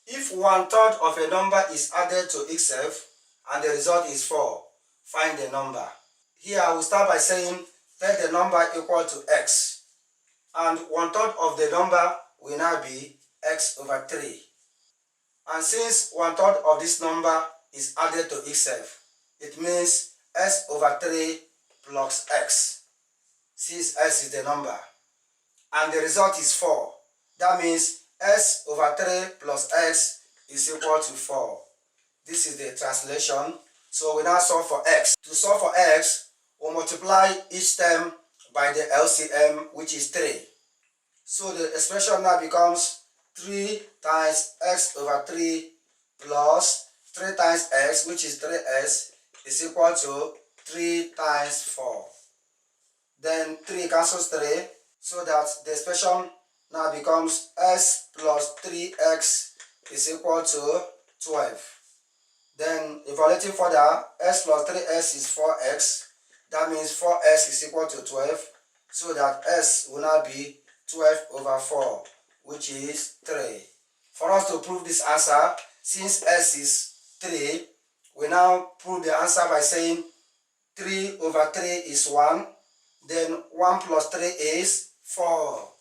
If 1/3 of a number is added to itself and the result is 4, find the number. Here I will start by saying let the number equal to x, and 1/3 of the number will now be x over 3. And since 1/3 of this number is added to itself, it means s over 3 plus x, since s is the number, and the result is 4. That means s over 3 plus x is equal to 4. This is the translation. So we now solve for x. To solve for x, we multiply each term by the LCM, which is 3. So the expression now becomes 3 times x over 3 plus 3 times x, which is 3s, is equal to 3 times 4. Then 3 cancels 3, so that the expression now becomes s plus 3x is equal to 12. Then evaluating further, s plus 3s is 4x. That means 4s is equal to 12, so that s will now be 12 over 4, which is 3. For us to prove this answer, since s is 3, we now prove the answer by saying 3 over 3 is 1, then 1 plus 3 is 4.